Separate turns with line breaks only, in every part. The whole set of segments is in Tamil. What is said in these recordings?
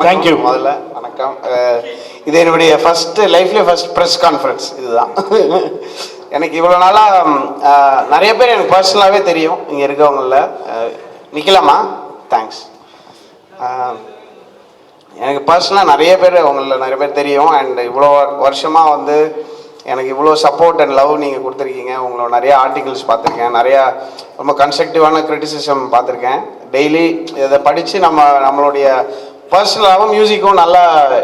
தேங்க்யூ. முதல்ல வணக்கம். இது என்னுடைய லைஃப்லேயே ஃபர்ஸ்ட் ப்ரெஸ் கான்ஃபரன்ஸ் இதுதான். எனக்கு இவ்வளோ நாளாக நிறைய பேர் எனக்கு பர்சனலாகவே தெரியும் இங்கே இருக்கவங்களில். நிக்கலாமா? தேங்க்ஸ். எனக்கு பர்சனலாக நிறைய பேர் தெரியும். அண்ட் இவ்வளோ வருஷமாக வந்து எனக்கு இவ்வளோ சப்போர்ட் அண்ட் லவ் நீங்கள் கொடுத்துருக்கீங்க. உங்களோட நிறைய ஆர்டிகிள்ஸ் பார்த்துருக்கேன், நிறையா ரொம்ப கன்ஸ்ட்ரக்டிவான கிரிட்டிசிசம் பார்த்துருக்கேன். டெய்லி இதை படித்து நம்மளுடைய பர்சனலாகவும் மியூசிக்கும் நல்லா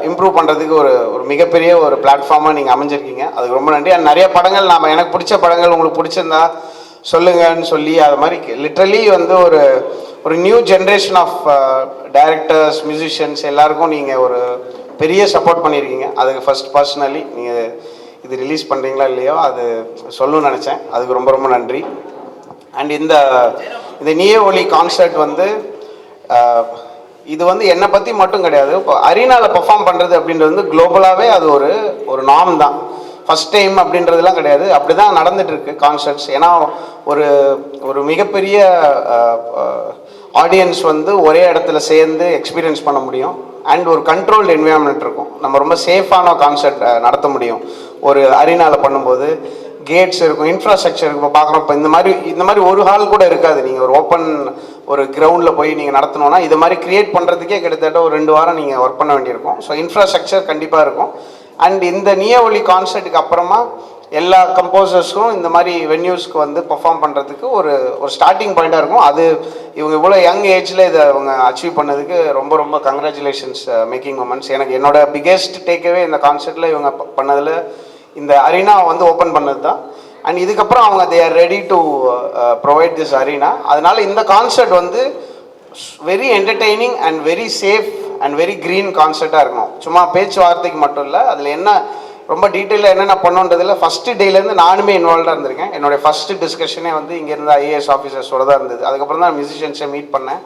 இம்ப்ரூவ் பண்ணுறதுக்கு ஒரு மிகப்பெரிய ஒரு பிளாட்ஃபார்மாக நீங்கள் அமைஞ்சிருக்கீங்க. அதுக்கு ரொம்ப நன்றி. அண்ட் நிறைய படங்கள் எனக்கு பிடிச்ச படங்கள் உங்களுக்கு பிடிச்சிருந்தா சொல்லுங்கன்னு சொல்லி அது மாதிரி லிட்ரலி வந்து ஒரு new generation of directors, musicians எல்லாருக்கும் நீங்கள் ஒரு பெரிய சப்போர்ட் பண்ணியிருக்கீங்க. அதுக்கு ஃபர்ஸ்ட் பர்சனலி நீங்கள் இது ரிலீஸ் பண்ணுறீங்களா இல்லையோ அது சொல்லணும்னு நினச்சேன். அதுக்கு ரொம்ப ரொம்ப நன்றி. அண்ட் இந்த நீயே ஒலி கான்சர்ட் வந்து இது வந்து என்னை பற்றி மட்டும் கிடையாது. இப்போ அரினாவில் பெர்ஃபார்ம் பண்ணுறது அப்படின்றது வந்து குளோபலாகவே அது ஒரு நார்ம் தான். ஃபஸ்ட் டைம் அப்படின்றதுலாம் கிடையாது. அப்படி தான் நடந்துகிட்ருக்கு கான்சர்ட்ஸ். ஏன்னா ஒரு மிகப்பெரிய ஆடியன்ஸ் வந்து ஒரே இடத்துல சேர்ந்து எக்ஸ்பீரியன்ஸ் பண்ண முடியும். அண்ட் ஒரு கண்ட்ரோல்டு என்விரான்மெண்ட் இருக்கும். நம்ம ரொம்ப சேஃபான கான்சர்ட் நடத்த முடியும் ஒரு அரினாவில் பண்ணும்போது. கேட்ஸ் இருக்கும், இன்ஃப்ராஸ்ட்ரக்சர் இப்போ பார்க்குறோம். இப்போ இந்த மாதிரி ஒரு ஹால் கூட இருக்காது. நீங்கள் ஒரு ஓப்பன் ஒரு கிரவுண்டில் போய் நீங்கள் நடத்தணும்னா இது மாதிரி க்ரியேட் பண்ணுறதுக்கே கிட்டத்தட்ட ஒரு 2 வாரம் நீங்கள் ஒர்க் பண்ண வேண்டியிருக்கும். ஸோ இன்ஃப்ராஸ்ட்ரக்சர் கண்டிப்பாக இருக்கும். அண்ட் இந்த நீயே ஒலி கான்சர்ட்டுக்கு அப்புறமா எல்லா கம்போசர்ஸும் இந்த மாதிரி வென்யூஸ்க்கு வந்து பர்ஃபார்ம் பண்ணுறதுக்கு ஒரு ஸ்டார்டிங் பாயிண்ட்டாக இருக்கும். அது இவங்க இவ்வளோ யங் ஏஜில் இதை அவங்க அச்சீவ் பண்ணதுக்கு ரொம்ப ரொம்ப கங்க்ராச்சுலேஷன்ஸ் மேக்கிங் மொமெண்ட்ஸ். எனக்கு என்னோட பிக்கெஸ்ட் டேக்அவே இந்த கான்சர்ட்டில் இவங்க பண்ணதில் இந்த அரினா வந்து ஓப்பன் பண்ணது தான். அண்ட் இதுக்கப்புறம் அவங்க they are ready to provide this arena. அதனால இந்த கான்சர்ட் வந்து very entertaining and very safe and very green கான்சர்ட்டாக இருக்கணும். சும்மா பேச்சுவார்த்தைக்கு மட்டும் இல்லை, அதில் என்ன ரொம்ப டீட்டெயிலாக என்னென்ன பண்ணுன்றதில் ஃபஸ்ட்டு டேலேருந்து நானுமே இன்வால்வாக இருந்திருக்கேன். என்னுடைய ஃபஸ்ட்டு டிஸ்கஷனே வந்து இங்கே இருந்த ஐஏஎஸ் ஆஃபீஸர்ஸோட தான் இருந்தது. அதுக்கப்புறம் தான் மியூசிஷியன்ஸை மீட் பண்ணேன்.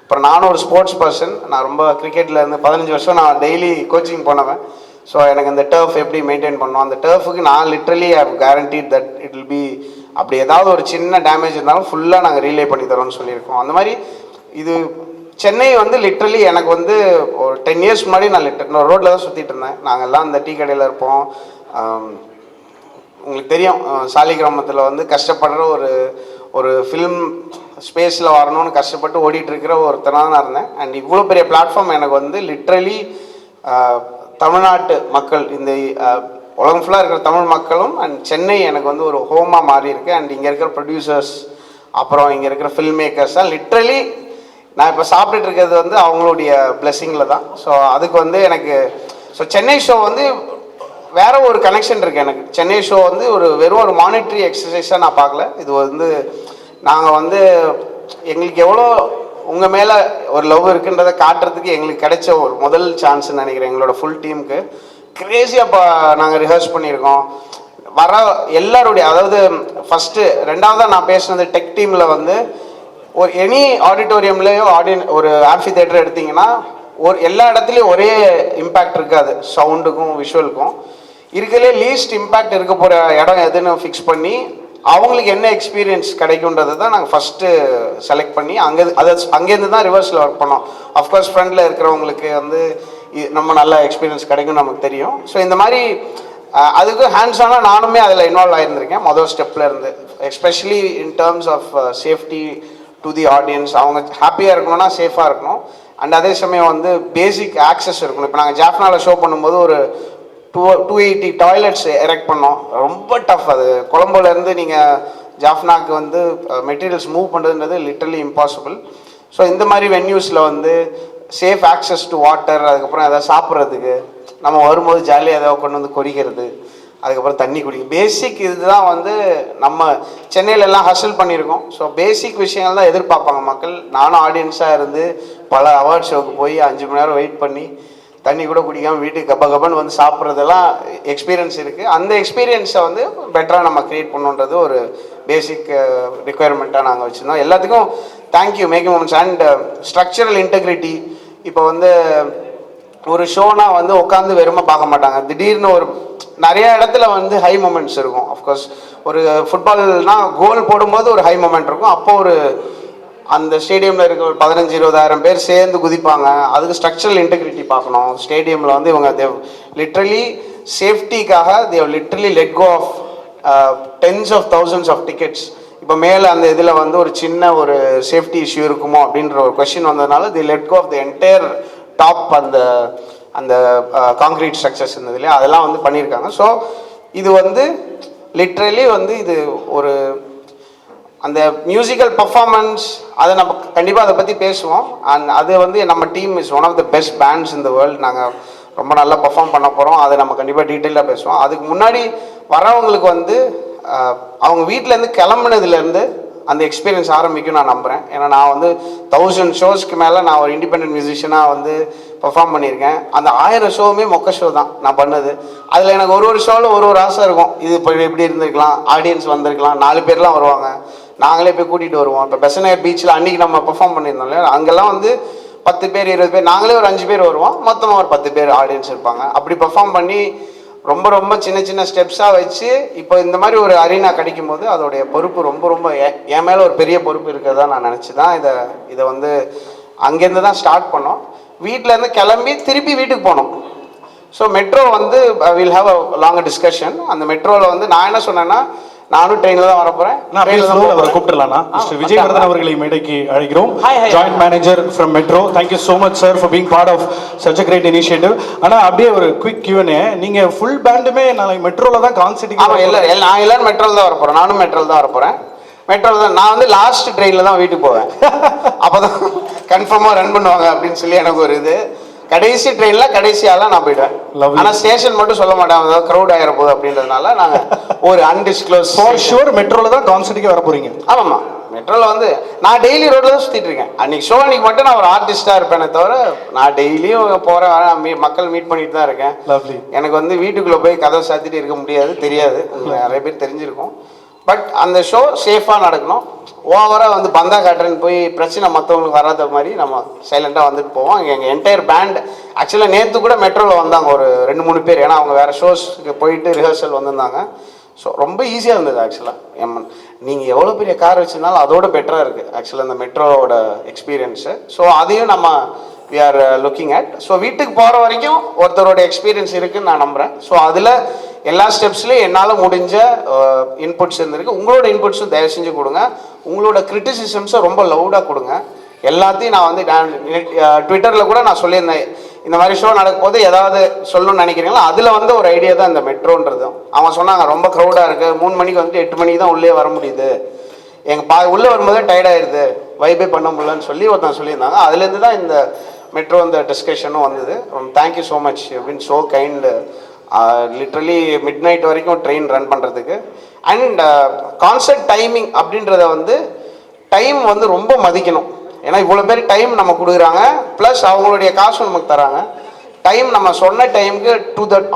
அப்புறம் நானும் ஒரு ஸ்போர்ட்ஸ் பர்சன். நான் ரொம்ப கிரிக்கெட்டில் இருந்து 15 வருஷம் நான் டெய்லி கோச்சிங் போனவன். ஸோ எனக்கு இந்த டர்ஃப் எப்படி மெயின்டைன் பண்ணோம், அந்த டர்ஃபுக்கு நான் literally I guaranteed that it will be அப்படி ஏதாவது ஒரு சின்ன டேமேஜ் இருந்தாலும் ஃபுல்லாக நாங்கள் ரீலே பண்ணி தரோம்னு சொல்லியிருக்கோம். அந்த மாதிரி இது சென்னை வந்து லிட்ரலி எனக்கு வந்து ஒரு 10 இயர்ஸ் முன்னாடி நான் ரோட்டில் தான் சுற்றிட்டு இருந்தேன். நாங்கள்லாம் அந்த டீ கடையில் இருப்போம். உங்களுக்கு தெரியும், சாலிகிராமத்தில் வந்து கஷ்டப்படுற ஒரு ஃபிலிம் ஸ்பேஸில் வரணும்னு கஷ்டப்பட்டு ஓடிட்டுருக்கிற ஒருத்தனாக நான் இருந்தேன். அண்ட் இவ்வளோ பெரிய பிளாட்ஃபார்ம் எனக்கு வந்து லிட்ரலி தமிழ்நாட்டு மக்கள், இந்த உலகம் ஃபுல்லாக இருக்கிற தமிழ் மக்களும் அண்ட் சென்னை எனக்கு வந்து ஒரு ஹோமாக மாறி இருக்கு. அண்ட் இங்கே இருக்கிற ப்ரொடியூசர்ஸ், அப்புறம் இங்கே இருக்கிற ஃபில்ம் மேக்கர்ஸ் தான் லிட்ரலி நான் இப்போ சாப்பிட்டுட்டு இருக்கிறது வந்து அவங்களுடைய பிளெஸிங்கில் தான். ஸோ அதுக்கு வந்து எனக்கு சென்னை ஷோ வந்து வேற ஒரு கனெக்ஷன் இருக்குது எனக்கு. சென்னை ஷோ வந்து வெறும் ஒரு மானிட்டரி எக்ஸசைஸாக நான் பார்க்கல. இது வந்து நாங்கள் வந்து எங்களுக்கு எவ்வளோ உங்கள் மேலே ஒரு லவ் இருக்குன்றதை காட்டுறதுக்கு எங்களுக்கு கிடைச்ச ஒரு முதல் சான்ஸ்ன்னு நினைக்கிறேன். எங்களோட ஃபுல் டீமுக்கு கிரேஸியாக இப்போ நாங்கள் ரிஹர்ஸ் பண்ணியிருக்கோம். வர எல்லாருடைய, அதாவது ஃபஸ்ட்டு 2வதாக நான் பேசுனது டெக் டீமில் வந்து ஒரு எனி ஆடிட்டோரியம்லேயோ ஒரு ஆம்ஃபி தியேட்டர் எடுத்திங்கன்னா எல்லா இடத்துலையும் ஒரே இம்பேக்ட் இருக்காது. சவுண்டுக்கும் விஷுவலுக்கும் இருக்கிறதுலே லீஸ்ட் இம்பேக்ட் இருக்க போகிற இடம் எதுன்னு ஃபிக்ஸ் பண்ணி அவங்களுக்கு என்ன எக்ஸ்பீரியன்ஸ் கிடைக்குன்றதை தான் நாங்கள் ஃபஸ்ட்டு செலக்ட் பண்ணி அங்கேருந்து தான் ரிவர்ஸில் ஒர்க் பண்ணோம். அஃப்கோர்ஸ் ஃப்ரண்டில் இருக்கிறவங்களுக்கு வந்து நம்ம நல்ல எக்ஸ்பீரியன்ஸ் கிடைக்கும்னு நமக்கு தெரியும். ஸோ இந்த மாதிரி அதுக்கு ஹேண்ட்ஸானாக நானுமே அதில் இன்வால்வ் ஆகியிருந்திருக்கேன் முதல் ஸ்டெப்பில் இருந்து. Especially in terms of safety to the audience. அவங்க ஹாப்பியாக இருக்கணும்னா சேஃபாக இருக்கணும். அண்ட் அதே சமயம் வந்து பேசிக் ஆக்சஸ் இருக்கணும். இப்போ நாங்கள் ஜாஃப்னாவில் ஷோ பண்ணும்போது ஒரு 280 டாய்லெட்ஸ் எரெக்ட் பண்ணோம். ரொம்ப டஃப். அது கொலம்போலேருந்து நீங்கள் ஜாஃப்னாக்கு வந்து மெட்டீரியல்ஸ் மூவ் பண்ணுறதுன்றது லிட்டரலி இம்பாசிபிள். ஸோ இந்த மாதிரி வென்யூஸில் வந்து சேஃப் ஆக்சஸ் டு வாட்டர், அதுக்கப்புறம் எதாவது சாப்பிட்றதுக்கு, நம்ம வரும்போது ஜாலியாக ஏதாவது கொண்டு வந்து கொறிக்கிறது, அதுக்கப்புறம் தண்ணி குடிக்கும். பேசிக் இதுதான் வந்து நம்ம சென்னையிலலாம் ஹசல் பண்ணியிருக்கோம். ஸோ பேசிக் விஷயங்கள் தான் எதிர்பார்ப்பாங்க மக்கள். நானும் ஆடியன்ஸாக இருந்து பல அவார்ட் ஷோவுக்கு போய் 5 மணி நேரம் வெயிட் பண்ணி தண்ணி கூட குடிக்காமல் வீட்டுக்கு கப்பன்னு வந்து சாப்பிட்றதெல்லாம் எக்ஸ்பீரியன்ஸ் இருக்குது. அந்த எக்ஸ்பீரியன்ஸை வந்து பெட்டராக நம்ம க்ரியேட் பண்ணுன்றது ஒரு பேசிக் ரிக்குயர்மெண்ட்டாக நாங்கள் வச்சுருந்தோம். எல்லாத்துக்கும் thank you making moments. And structural integrity. இப்போ வந்து ஒரு ஷோனா வந்து உட்காந்து வெறுமை பார்க்க மாட்டாங்க. திடீர்னு நிறைய இடத்துல வந்து ஹை மொமெண்ட்ஸ் இருக்கும். அஃப்கோர்ஸ் ஒரு ஃபுட்பால்னால் கோல் போடும்போது ஒரு ஹை மொமெண்ட் இருக்கும். அப்போ அந்த ஸ்டேடியமில் இருக்க ஒரு 15-20,000 பேர் சேர்ந்து குதிப்பாங்க. அதுக்கு ஸ்ட்ரக்சரல் இன்டெகிரிட்டி பார்க்கணும். ஸ்டேடியமில் வந்து இவங்க தேவ் லிட்ரலி சேஃப்டிக்காக they literally let go of tens of thousands of tickets. இப்போ மேலே அந்த இதில் வந்து ஒரு சின்ன ஒரு சேஃப்டி இஷ்யூ இருக்குமோ அப்படின்ற ஒரு கொஸ்டின் வந்ததுனால they let go of the entire top அந்த அந்த காங்க்ரீட் ஸ்ட்ரக்சர்ஸ் இருந்தது இல்லையா, அதெல்லாம் வந்து பண்ணியிருக்காங்க. ஸோ இது வந்து லிட்ரலி வந்து இது ஒரு அந்த மியூசிக்கல் பர்ஃபார்மன்ஸ் அதை நம்ம கண்டிப்பாக அதை பற்றி பேசுவோம். அண்ட் அது வந்து நம்ம team is one of the best bands in the world. நாங்கள் ரொம்ப நல்லா பர்ஃபார்ம் பண்ண போகிறோம். அதை நம்ம கண்டிப்பாக டீட்டெயிலாக பேசுவோம். அதுக்கு முன்னாடி வரவங்களுக்கு வந்து அவங்க வீட்டிலேருந்து கிளம்புனதுலேருந்து அந்த எக்ஸ்பீரியன்ஸ் ஆரம்பிக்கும் நான் நம்புகிறேன். ஏன்னா நான் வந்து 1000 ஷோஸ்க்கு மேலே நான் ஒரு இண்டிபெண்டன்ட் மியூசிஷியனாக வந்து பர்ஃபார்ம் பண்ணியிருக்கேன். அந்த 1000 ஷோவுமே மொக்க ஷோ தான் நான் பண்ணது. அதில் எனக்கு ஒரு ஷோவில் ஒரு ஆசை இருக்கும். இது இப்போ எப்படி இருந்திருக்கலாம், ஆடியன்ஸ் வந்திருக்கலாம், 4 பேர்லாம் வருவாங்க, நாங்களே போய் கூட்டிகிட்டு வருவோம். இப்போ பெசநகர் பீச்சில் அன்றைக்கி நம்ம பெர்ஃபார்ம் பண்ணியிருந்தோம் இல்லையா, அங்கெல்லாம் வந்து 10 பேர் 20 பேர், நாங்களே ஒரு 5 பேர் வருவோம், மொத்தமாக ஒரு 10 பேர் ஆடியன்ஸ் இருப்பாங்க. அப்படி பெர்ஃபார்ம் பண்ணி ரொம்ப ரொம்ப சின்ன சின்ன ஸ்டெப்ஸாக வச்சு இப்போ இந்த மாதிரி ஒரு அரீனா கிடைக்கும் போது அதோடைய பொறுப்பு ரொம்ப ரொம்ப என் மேலே ஒரு பெரிய பொறுப்பு இருக்கிறதா நான் நினச்சி தான் இதை வந்து அங்கேருந்து தான் ஸ்டார்ட் பண்ணோம். வீட்டிலேருந்து கிளம்பி திருப்பி வீட்டுக்கு போனோம். ஸோ மெட்ரோ வந்து will have a long discussion. அந்த மெட்ரோவில் வந்து நான் என்ன சொன்னேன்னா, நானும் ட்ரெயினில் தான் வரப்போகிறேன்.
அவரை கூப்பிட்டுலாம்னா மிஸ்டர் விஜயவர்தன் அவர்களை மேடைக்கு அழைக்கிறோம். Joint manager from metro. Thank you so much sir for being part of such a great initiative. ஆனால் அப்படியே ஒரு குவிக் கியூனே, நீங்கள் ஃபுல் பேண்டுமே நாளைக்கு மெட்ரோவில் தான் கான்சர்ட்?
ஆமாம், நான் எல்லாரும் மெட்ரோவில் தான் வரப்போகிறேன். நானும் மெட்ரோவில் தான் வரப்போகிறேன். மெட்ரோவில் தான் நான் வந்து லாஸ்ட் ட்ரெயினில் தான் வீட்டுக்கு போவேன். அப்போ தான் கன்ஃபார்மாக ரன் பண்ணுவாங்க அப்படின்னு சொல்லி எனக்கு ஒரு இது. கடைசி ட்ரெயினில் கடைசியாலாம் நான் போயிடுவேன். ஆனால் ஸ்டேஷன் மட்டும் சொல்ல மாட்டேன், அதாவது க்ரௌட் ஆகிற போகுது அப்படின்றதுனால நாங்கள் ஒரு அன்டிஸ்க்ளோஸ்.
ஃபார் ஷூர் மெட்ரோவில் தான் கான்சர்ட்டுக்கு வர போகிறீங்க?
ஆமாம்மா, மெட்ரோவில் வந்து நான் டெய்லி ரோட்டில் தான் சுற்றிட்டு இருக்கேன். அன்றைக்கி ஷோ அன்றைக்கி மட்டும் நான் ஒரு ஆர்டிஸ்ட்டாக இருப்பேனே தவிர நான் டெய்லியும் போகிறேன் வரேன், மக்கள் மீட் பண்ணிட்டு தான் இருக்கேன். எனக்கு வந்து வீட்டுக்குள்ளே போய் கதவை சாத்திட்டு இருக்க முடியாது, தெரியாது, நிறைய பேர் தெரிஞ்சிருக்கும். பட் அந்த ஷோ சேஃபாக நடக்கணும். ஓவராக வந்து பந்தா காட்டுறேன்னு போய் பிரச்சனை மற்றவங்களுக்கு வராத மாதிரி நம்ம சைலண்டாக வந்துட்டு போவோம். அங்கே எங்கள் என்டையர் பேண்ட் ஆக்சுவலாக நேற்று கூட மெட்ரோவில் வந்தாங்க ஒரு 2-3 பேர். ஏன்னா அவங்க வேறு ஷோஸ்க்கு போயிட்டு ரிஹர்சல் வந்திருந்தாங்க. ஸோ ரொம்ப ஈஸியாக இருந்தது ஆக்சுவலாக. நீங்கள் எவ்வளோ பெரிய கார் வச்சுருந்தாலும் அதோட பெட்டராக இருக்குது ஆக்சுவலாக அந்த மெட்ரோவோட எக்ஸ்பீரியன்ஸு. ஸோ அதையும் நம்ம we are looking at. So வீட்டுக்கு போகிற வரைக்கும் ஒருத்தரோட எக்ஸ்பீரியன்ஸ் இருக்குதுன்னு நான் நம்புகிறேன். ஸோ அதில் எல்லா ஸ்டெப்ஸ்லையும் என்னால் முடிஞ்ச இன்புட்ஸ் இருந்திருக்கு. உங்களோட இன்புட்ஸும் தயவு செஞ்சு கொடுங்க. உங்களோட கிரிட்டிசிசம்ஸை ரொம்ப லவுடாக கொடுங்க. எல்லாத்தையும் நான் வந்து ட்விட்டரில் கூட நான் சொல்லியிருந்தேன், இந்த மாதிரி ஷோ நடக்கும் போது ஏதாவது சொல்லணும்னு நினைக்கிறீங்களா, அதில் வந்து ஒரு ஐடியா தான் இந்த மெட்ரோன்றதும். அவங்க சொன்னாங்க ரொம்ப க்ரௌடாக இருக்குது, 3 மணிக்கு வந்துட்டு 8 மணிக்கு தான் உள்ளே வர முடியுது, எங்கள் உள்ளே வரும்போதே டயர்டாகிடுது, வைபே பண்ண முடியலன்னு சொல்லி ஒருத்தன் சொல்லியிருந்தாங்க. அதுலேருந்து தான் இந்த மெட்ரோ இந்த டிஸ்கஷனும் வந்தது. Thank you so much, been so kind. Literally midnight வரைக்கும் ட்ரெயின் ரன் பண்ணுறதுக்கு. அண்ட் கான்சர்ட் டைமிங் அப்படின்றத வந்து டைம் வந்து ரொம்ப மதிக்கணும். ஏன்னா இவ்வளோ பேர் டைம் நம்ம கொடுக்குறாங்க, ப்ளஸ் அவங்களுடைய காசும் நமக்கு தராங்க. டைம் நம்ம சொன்ன டைமுக்கு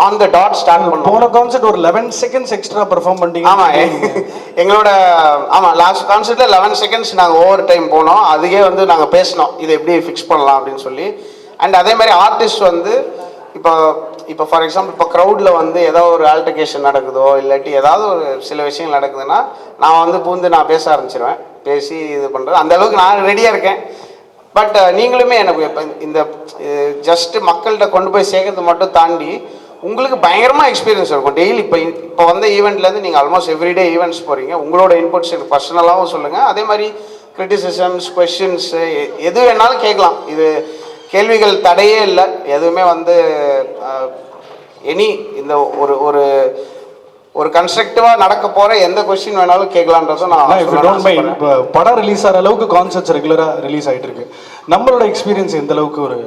ஆன் த டாட் ஸ்டார்ட் பண்ணோம்.
போன கான்சர்ட் ஒரு 11 செகண்ட்ஸ் எக்ஸ்ட்ரா பெர்ஃபார்ம் பண்ணிட்டீங்க.
ஆமாம், எங்களோட லாஸ்ட் கான்சர்ட்டில் 11 செகண்ட்ஸ் நாங்கள் ஓவர் டைம் போனோம். அதுக்கே வந்து நாங்கள் பேசினோம் இதை எப்படி ஃபிக்ஸ் பண்ணலாம் அப்படின்னு சொல்லி. அண்ட் அதே மாதிரி ஆர்டிஸ்ட் வந்து இப்போ ஃபார் எக்ஸாம்பிள் இப்போ க்ரௌடில் வந்து ஏதோ ஒரு ஆல்டர்கேஷன் நடக்குதோ இல்லாட்டி ஏதாவது ஒரு சில விஷயங்கள் நடக்குதுன்னா நான் வந்து நான் பேச ஆரம்பிச்சிருவேன். பேசி இது பண்ணுறது அந்த அளவுக்கு நான் ரெடியாக இருக்கேன். பட் நீங்களுமே எனக்கு இப்போ இந்த ஜஸ்ட்டு மக்கள்கிட்ட கொண்டு போய் சேர்க்கறது மட்டும் தாண்டி உங்களுக்கு பயங்கரமாக எக்ஸ்பீரியன்ஸ் இருக்கும். டெய்லி இப்போ வந்த ஈவெண்ட்லேருந்து நீங்கள் ஆல்மோஸ்ட் எவ்ரிடே ஈவெண்ட்ஸ் போகிறீங்க. உங்களோட இன்புட்ஸ் எனக்கு பர்சனலாகவும் சொல்லுங்கள். அதே மாதிரி கிரிட்டிசிசம்ஸ், கொஸ்டின்ஸு எது வேணாலும் கேட்கலாம். இது கேள்விகள் தடையே இல்லை. எதுவுமே வந்து இந்த ஒரு ஒரு கன்ஸ்ட்ரக்டிவாக நடக்க போகிற எந்த கொஸ்டின் வேணாலும் கேட்கலான்றதும் நான்.
படம் ரிலீஸ் ஆகிற அளவுக்கு கான்சர்ட்ஸ் ரெகுலராக ரிலீஸ் ஆகிட்டு இருக்கு. நம்மளோட எக்ஸ்பீரியன்ஸ் எந்த அளவுக்கு ஒரு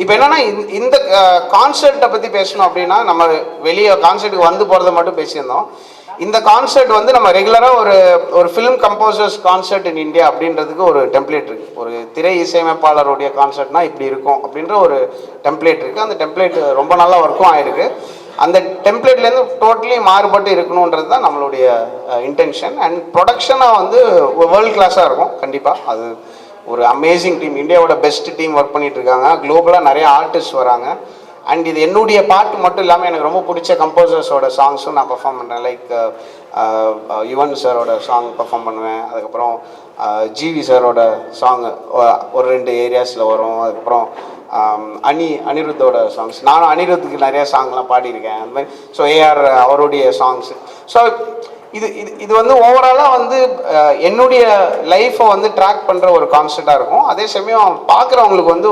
இப்போ என்னன்னா இந்த கான்சர்ட்டை பற்றி பேசணும் அப்படின்னா நம்ம வெளியே கான்சர்ட்டுக்கு வந்து போகிறத மட்டும் பேசியிருந்தோம். இந்த கான்சர்ட் வந்து நம்ம ரெகுலராக ஒரு film composers concert in India அப்படின்றதுக்கு ஒரு டெம்ப்ளேட் இருக்குது. ஒரு திரை இசையமைப்பாளருடைய கான்சர்ட்னா இப்படி இருக்கும் அப்படின்ற ஒரு டெம்ப்ளேட் இருக்குது. அந்த டெம்ப்ளேட் ரொம்ப நல்லா ஒர்க்கும் ஆகிருக்கு. அந்த டெம்ப்ளேட்லேருந்து டோட்டலி மாறுபட்டு இருக்கணுன்றது தான் நம்மளுடைய இன்டென்ஷன். அண்ட் ப்ரொடக்ஷனாக வந்து வேர்ல்டு கிளாஸாக இருக்கும் கண்டிப்பாக. அது ஒரு அமேசிங் டீம், இந்தியாவோட பெஸ்ட் டீம் ஒர்க் பண்ணிட்டு இருக்காங்க. குளோபலாக நிறைய ஆர்டிஸ்ட் வராங்க. அண்ட் இது என்னுடைய பாட்டு மட்டும் இல்லாமல் எனக்கு ரொம்ப பிடிச்ச கம்போசர்ஸோட சாங்ஸும் நான் பர்ஃபார்ம் பண்ணுறேன். லைக் யுவன் சாரோட சாங் பர்ஃபார்ம் பண்ணுவேன். அதுக்கப்புறம் ஜிவி சாரோட சாங் ஒரு 2 ஏரியாஸில் வரும். அதுக்கப்புறம் அனிருத்தோட சாங்ஸ், நானும் அனிருத்துக்கு நிறைய சாங்லாம் பாடியிருக்கேன் அந்த மாதிரி. ஸோ ஏஆர் அவருடைய சாங்ஸ். ஸோ இது இது இது வந்து ஓவராலாக வந்து என்னுடைய லைஃப்பை வந்து ட்ராக் பண்ணுற ஒரு கான்செப்டாக இருக்கும். அதே சமயம் பார்க்குறவங்களுக்கு வந்து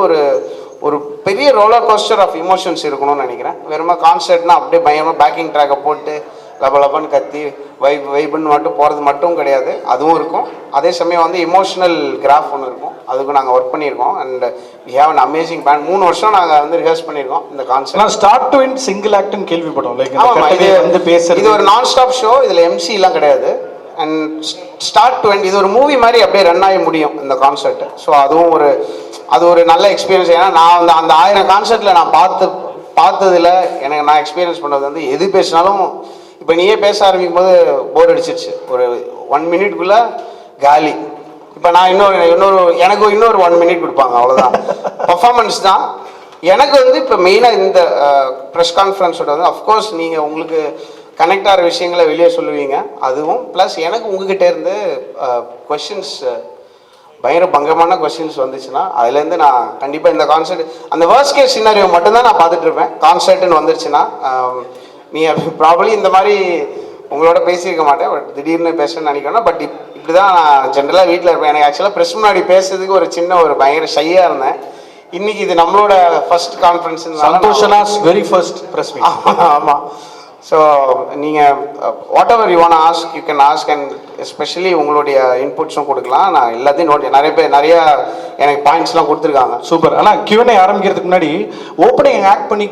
ஒரு பெரிய ரோலர் கோஸ்டர் ஆஃப் இமோஷன்ஸ் இருக்கணும்னு நினைக்கிறேன். வெறுமா கான்செர்ட்னா அப்படியே பயமாக பேக்கிங் ட்ராக்கை போட்டு லபன்னு கத்தி வைப்புன்னு மட்டும் போகிறது மட்டும் கிடையாது, அதுவும் இருக்கும். அதே சமயம் வந்து இமோஷனல் கிராஃப் ஒன்று இருக்கும், அதுக்கு நாங்கள் ஒர்க் பண்ணியிருக்கோம். And we have an amazing band. 3 வருஷம் நாங்கள் வந்து ரிஹர்ஸ் பண்ணியிருக்கோம் இந்த concert.
Start to end single ஆக்ட்னு கேள்விப்பட்டோம். லைக்
இது ஒரு நான் ஸ்டாப் ஷோ, இதில் எம்சிலாம் கிடையாது. அண்ட் ஸ்டார்ட் டு எண்ட் இது ஒரு மூவி மாதிரி அப்படியே ரன் ஆகி முடியும் இந்த கான்செர்ட். ஸோ அதுவும் அது ஒரு நல்ல எக்ஸ்பீரியன்ஸ். ஏன்னா நான் வந்து அந்த 1000 கான்செர்ட்டில் நான் பார்த்ததில் எனக்கு நான் எக்ஸ்பீரியன்ஸ் பண்ணது வந்து எது பேசினாலும் இப்போ நீயே பேச ஆரம்பிக்கும் போது போர் அடிச்சிருச்சு, ஒரு 1 மினிட்குள்ளே காலி. இப்போ நான் எனக்கு இன்னொரு 1 மினிட் கொடுப்பாங்க, அவ்வளோதான். பர்ஃபார்மன்ஸ் தான் எனக்கு வந்து இப்போ மெயினாக இந்த ப்ரெஸ் கான்ஃபரன்ஸோட வந்து அஃப்கோர்ஸ் நீங்கள் உங்களுக்கு கனெக்ட் ஆகிற விஷயங்களை வெளியே சொல்லுவீங்க, அதுவும் ப்ளஸ் எனக்கு உங்ககிட்ட இருந்து கொஷின்ஸ் பயங்கர பங்கமான கொஸ்டின்ஸ் வந்துச்சுன்னா அதுலேருந்து நான் கண்டிப்பாக இந்த கான்செர்ட் அந்த வேர்ஸ்ட் கேஸ் சினாரியோ மட்டும்தான் நான் பார்த்துட்டு இருப்பேன். கான்செர்ட்னு வந்துருச்சுன்னா நீங்கள் ப்ராபப்ளி இந்த மாதிரி உங்களோட பேசியிருக்க மாட்டேன், பட் திடீர்னு பேசணும்னு நினைக்கணும். பட் இப்படி தான் நான் ஜென்ரலாக வீட்டில் இருப்பேன். எனக்கு ஆக்சுவலாக ப்ரெஸ் முன்னாடி பேசுறதுக்கு ஒரு பயங்கர ஷையாக இருந்தேன். இன்னைக்கு இது நம்மளோட first conference.
Very first press meet.
ஆமாம். ஸோ நீங்கள் what ever you want ask you can ask. And especially உங்களுடைய இன்புட்ஸும் கொடுக்கலாம். நான் எல்லாத்தையும் நிறைய எனக்கு பாயிண்ட்ஸ்லாம் கொடுத்துருக்காங்க.
சூப்பர். ஆனால் Q&A ஆரம்பிக்கிறதுக்கு முன்னாடி ஓப்பனிங் ஆக்ட் பண்ணி